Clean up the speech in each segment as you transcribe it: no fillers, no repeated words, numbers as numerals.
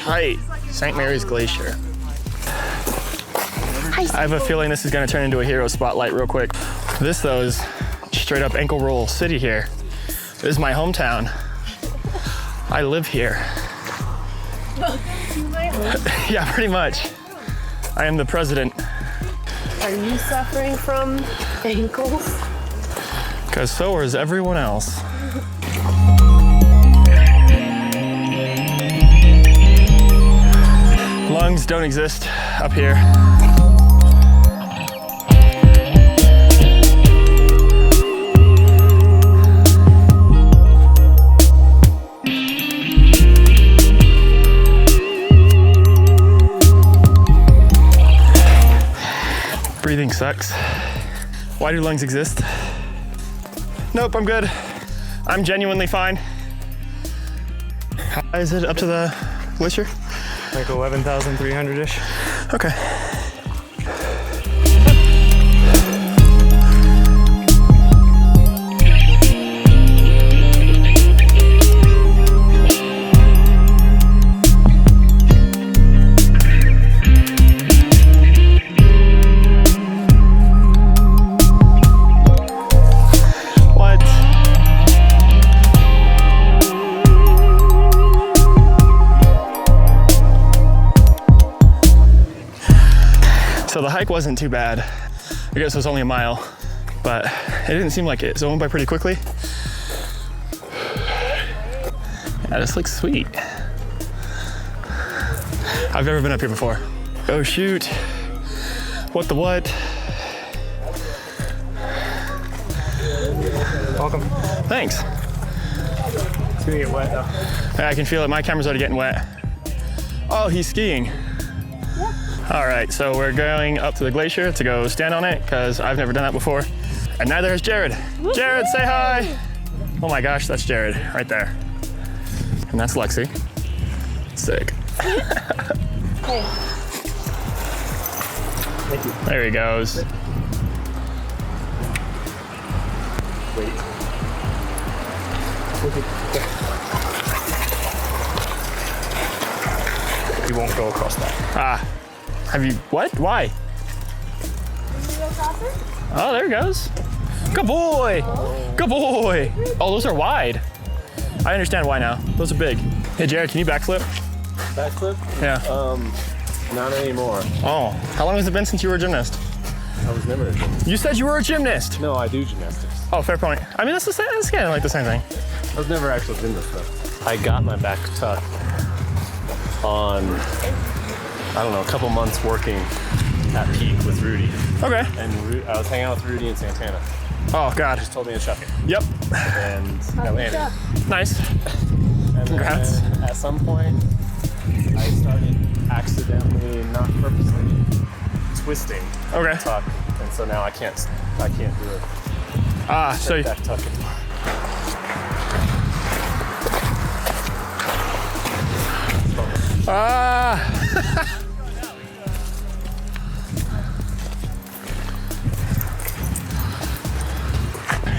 height, St. Mary's Glacier. I have a feeling this is gonna turn into a Hiro spotlight real quick. This though is straight up ankle roll city here. This is my hometown. I live here. Yeah, pretty much. I am the president. Are you suffering from ankles? Because so is everyone else. Lungs don't exist up here. Breathing sucks. Why do lungs exist? Nope, I'm good. I'm genuinely fine. How high is it up to the glacier? Like 11,300-ish. Okay. So the hike wasn't too bad. I guess it was only a mile, but it didn't seem like it, so it went by pretty quickly. Yeah, this looks sweet. I've never been up here before. Oh shoot. What the what? Welcome. Thanks. It's gonna get wet though. Yeah, I can feel it, my camera's already getting wet. Oh, he's skiing. All right, so we're going up to the glacier to go stand on it because I've never done that before. And neither has Jared. Jared, say hi. Oh my gosh, that's Jared right there. And that's Lexie. Sick. Hey. Thank you. There he goes. Wait. You won't go across that. Ah, have you, what? Why? Oh, there he goes. Good boy. Good boy. Oh, those are wide. I understand why now. Those are big. Hey, Jared, can you backflip? Backflip? Yeah. Not anymore. Oh, how long has it been since you were a gymnast? I was never a gymnast. You said you were a gymnast. No, I do gymnastics. Oh, fair point. I mean, that's the same, that's kind of like the same thing. I was never actual gymnast though. I got my back tuck on, I don't know, a couple months working at Peak with Rudy. Okay. And I was hanging out with Rudy and Santana. Oh, God. Just told me to chuck it. Yep. And I landed. Nice. And Congrats. then at some point, I started accidentally, not purposely, twisting Okay. the tuck. And so now I can't do it. Ah, so Back tuck anymore.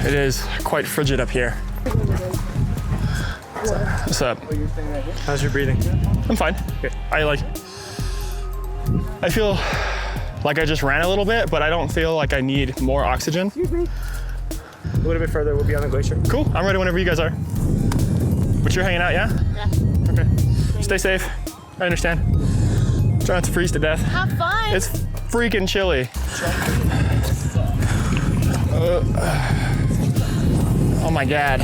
It is quite frigid up here. What's up? How's your breathing? I'm fine. Good. I feel like I just ran a little bit, but I don't feel like I need more oxygen. A little bit further, we'll be on the glacier. Cool, I'm ready whenever you guys are. But you're hanging out, yeah? Yeah. Okay. Stay safe. I understand. Try not to freeze to death. Have fun. It's freaking chilly. Oh my God.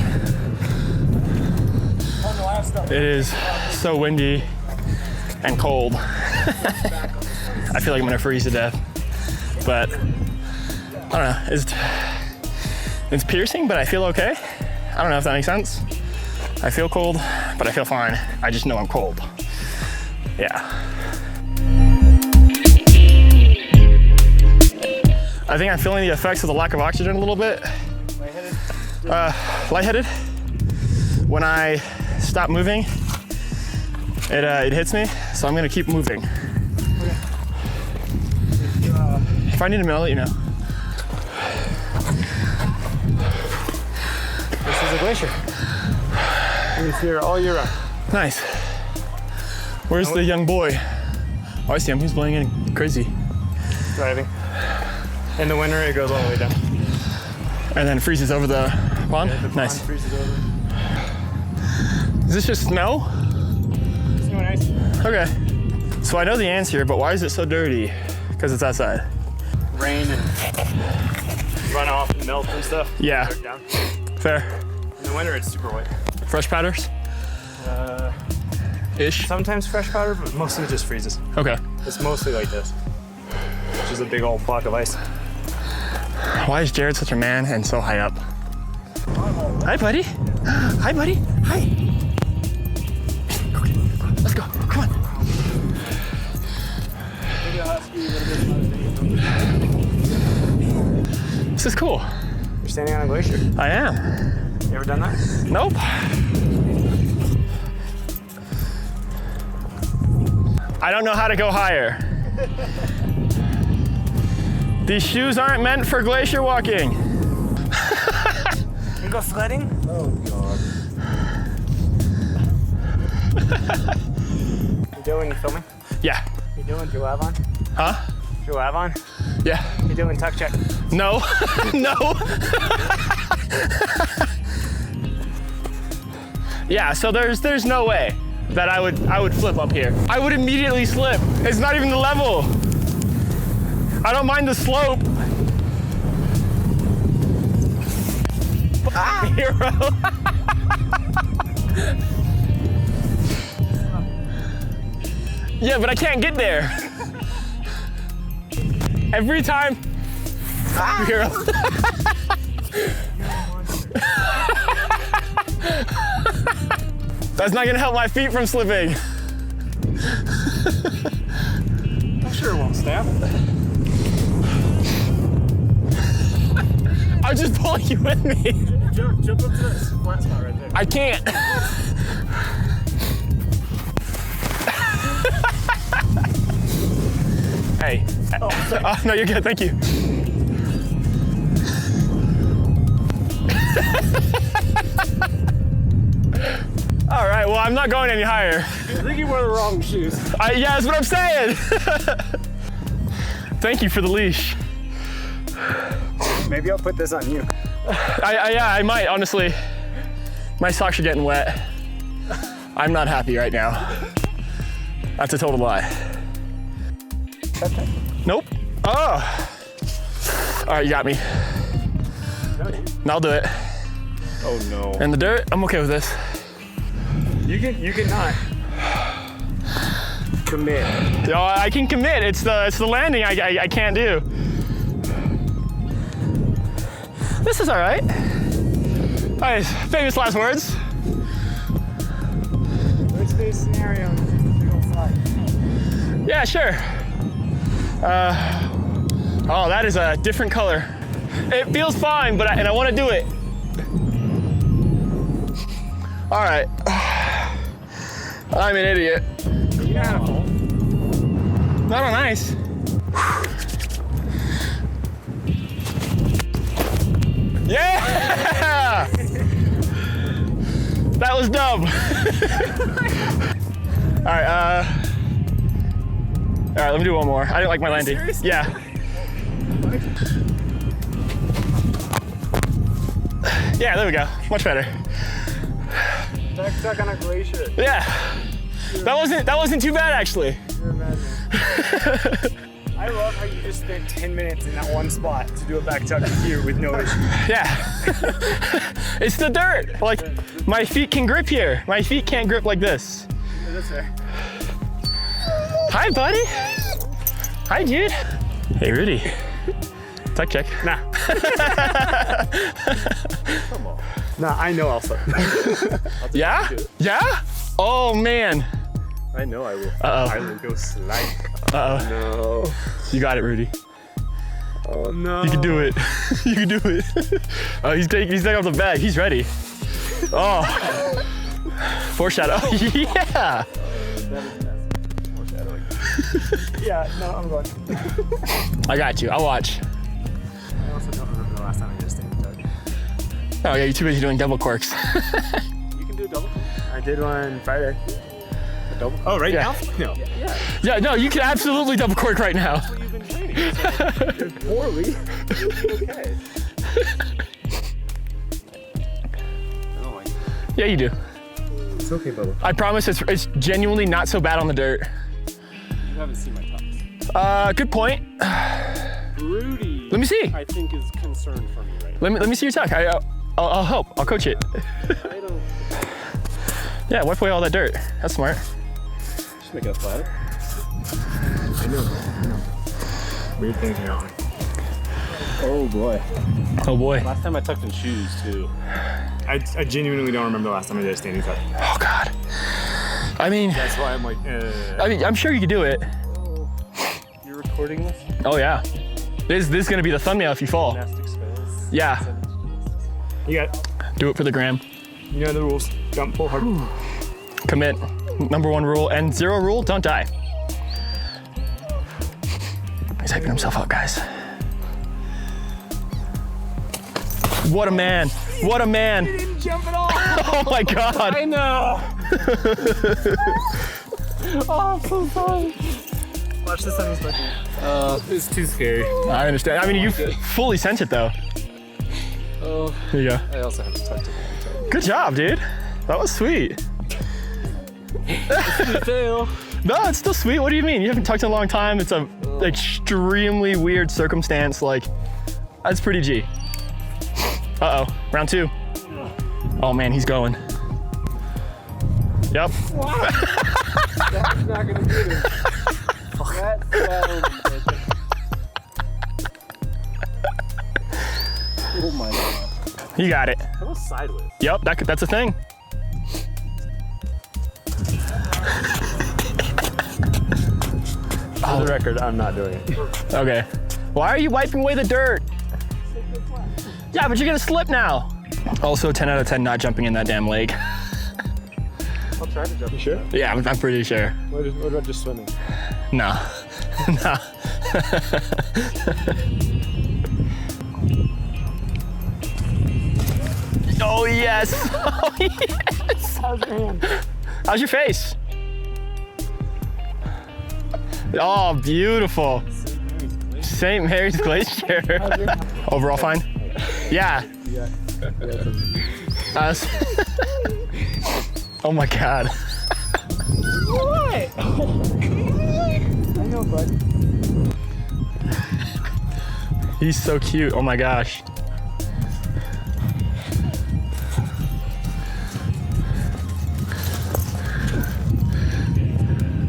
It is so windy and cold. I feel like I'm gonna freeze to death. But I don't know, it's piercing, but I feel okay. I don't know if that makes sense. I feel cold, but I feel fine. I just know I'm cold. Yeah. I think I'm feeling the effects of the lack of oxygen a little bit. Lightheaded. When I stop moving, it hits me, so I'm gonna keep moving. If I need a minute, I'll let you know. This is a glacier. It's here all year round. Nice. Where's the young boy? Oh, I see him. He's blowing in crazy. Driving. In the winter, it goes all the way down. And then freezes over the pond? Yeah, the pond Nice. freezes over. Is this just snow? Snow and ice. Okay. So I know the answer, but why is it so dirty? Because it's outside. Rain and runoff and melt and stuff. Yeah. Down. Fair. In the winter, it's super white. Fresh powders? Ish. Sometimes fresh powder, but most of it just freezes. Okay. It's mostly like this. It's just a big old block of ice. Why is Jared such a man and so high up? Hi, buddy. Hi, buddy. Hi. Okay, let's go. Come on. This is cool. You're standing on a glacier. I am. You ever done that? Nope. I don't know how to go higher. These shoes aren't meant for glacier walking. You go sledding? Oh, God. You doing filming? Yeah. You doing Joab on? Huh? Joab on? Yeah. You doing tuck check? No. No. Yeah, so there's no way that I would flip up here. I would immediately slip. It's not even the level. I don't mind the slope. Ah, Hiro. Yeah, but I can't get there. Every time. Ah, Hiro. That's not gonna help my feet from slipping. I'm sure it won't snap. I'm just pulling you with me. Jump up to this flat spot right there. I can't. Hey. Oh, sorry. Oh, no, you're good. Thank you. All right, well, I'm not going any higher. I think you wore the wrong shoes. Yeah, that's what I'm saying. Thank you for the leash. Maybe I'll put this on you. Yeah, I might, honestly. My socks are getting wet. I'm not happy right now. That's a total lie. Okay. Nope. Oh. All right, you got me. And I'll do it. Oh no. In the dirt, I'm okay with this. You can not commit. Oh, I can commit. It's the landing I can't do. This is all right. All right, famous last words. Worst case scenario, you don't fly. Yeah, sure. Oh, that is a different color. It feels fine, but I want to do it. All right. I'm an idiot. You know how to hold. Not on ice. Yeah! That was dumb. All right, let me do one more. I didn't like my landing. Seriously? Yeah. Yeah, there we go. Much better. Back stuck on a glacier. Yeah. That wasn't too bad actually. You're a madman. I love how you just spent 10 minutes in that one spot to do a back tuck here with no issue. Yeah. It's the dirt. Like, my feet can grip here. My feet can't grip like this. That's fair. Hi, buddy. Hi, dude. Hey, Rudy. Tuck check. Nah. Come on. Nah, I know I'll slip. Yeah? Yeah? Oh, man. I know I will. Uh-oh. I will go slide. Uh-oh. No. You got it, Rudy. Oh no. You can do it. You can do it. Oh, he's taking off the bag. He's ready. Oh. Foreshadow. Yeah. Yeah, no, I'm going. I got you. I'll watch. I also don't remember the last time I did a standing tuck. Oh, yeah, you're too busy doing double corks. You can do a double. I did one Friday. Double? Oh, right Yeah. now? No. Yeah, no, you can absolutely double cork right now. That's what you've been training. So Poorly. okay. Oh, Yeah, you do. It's okay, Bubba. I promise it's genuinely not so bad on the dirt. you haven't seen my tux. Good point. Rudy, Let me see. I think is concerned for me right now. Let me see your tuck. I'll help. I'll coach it. I don't. Yeah, wipe away all that dirt. That's smart. Just make it a flatter. I know. Weird things are happening. Oh boy. Oh boy. Last time I tucked in shoes too. I genuinely don't remember the last time I did a standing tuck. Oh God. I mean, That's why I'm like, I'm sure you could do it. You're recording this? Oh yeah. This is gonna be the thumbnail if you fall. Gymnastic spells. Yeah. you got it. Do it for the gram. You know the rules. Jump, pull hard. Commit. Number 1 rule and 0 rule, don't die. He's hyping himself up, guys. What a man. What a man. You didn't jump at all. Oh my God. I know. Oh, I'm so sorry. Watch this on this button. It's too scary. I understand. I mean, you fully sent it though. Oh, There you go. I also have to tuck it. Good job, dude. That was sweet. Fail. No, it's still sweet. What do you mean? You haven't tucked in a long time. It's a extremely weird circumstance. Like, that's pretty G. Uh-oh, round 2. Oh man, he's going. Yep. That's not gonna do it. Oh my God. You got it. That was sideways. Yep, that's a thing. For the record, I'm not doing it. Okay. Why are you wiping away the dirt? Yeah, but you're gonna slip now. Also, 10 out of 10 not jumping in that damn lake. I'll try to jump. You sure? Yeah, I'm pretty sure. What about just swimming? No. No. Oh yes! Oh yes! How's your hand? How's your face? Oh, beautiful. St. Mary's Glacier. Overall fine? Yeah. Oh my God. What? I know, bud. He's so cute. Oh my gosh.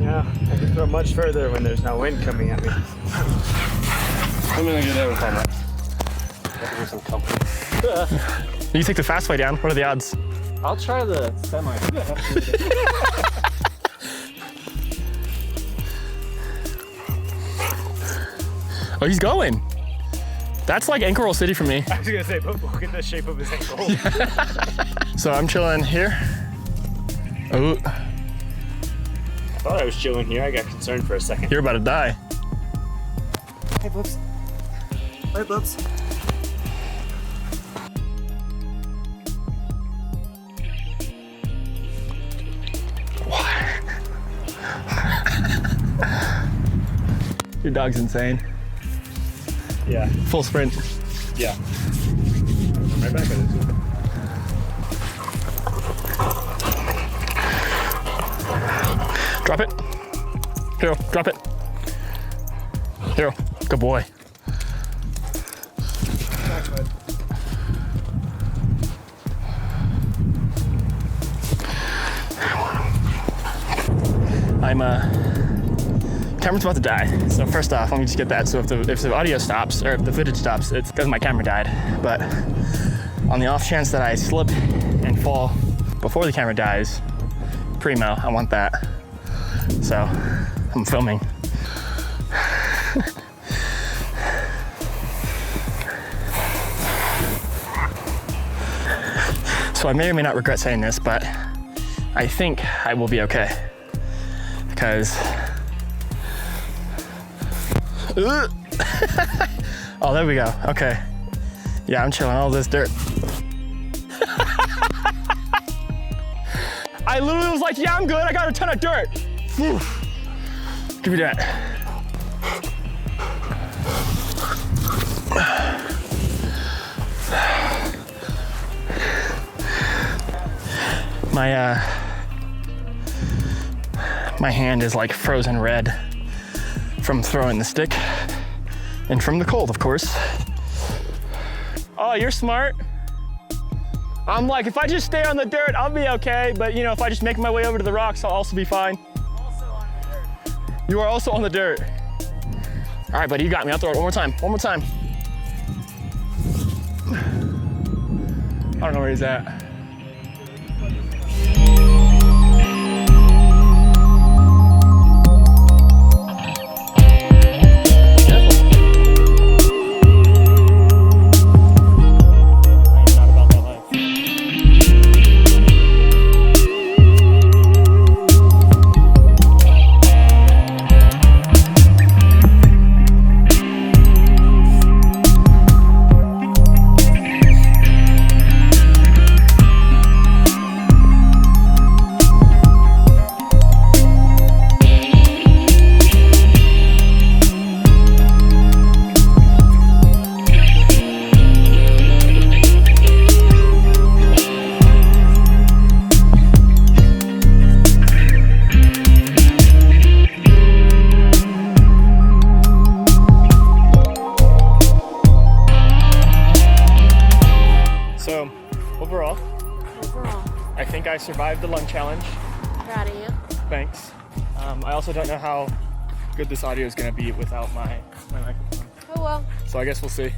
Yeah, I can throw much further when there's no wind coming at me. I'm gonna get every time. Give me some company. You take the fast way down. What are the odds? I'll try the semi. Oh, he's going. That's like Ankle Roll City for me. I was gonna say, but look at the shape of his ankle. So I'm chilling here. Oh, I thought I was chilling here. I got concerned for a second. you're about to die. Hey, Boops. Hey, Boops. Your dog's insane. Yeah, Full sprint. yeah. I'm right back at it too. Drop it. Hiro, drop it. Hiro, good boy. Thanks, bud. Camera's about to die. So first off, let me just get that. So if the audio stops, or if the footage stops, it's because my camera died. But on the off chance that I slip and fall before the camera dies, primo, I want that. So I'm filming. So I may or may not regret saying this, but I think I will be okay. Because oh, there we go. Okay. Yeah, I'm chilling all this dirt. I literally was like, yeah, I'm good. I got a ton of dirt. Whew. Give me that. My hand is like frozen red from throwing the stick and from the cold, of course. Oh, you're smart. I'm like, if I just stay on the dirt, I'll be okay. But you know, if I just make my way over to the rocks, I'll also be fine. I'm also on the dirt. You are also on the dirt. All right, buddy, you got me. I'll throw it one more time. One more time. I don't know where he's at. So, overall, I think I survived the lung challenge. Proud of you. Thanks. I also don't know how good this audio is going to be without my microphone. Oh well. So I guess we'll see.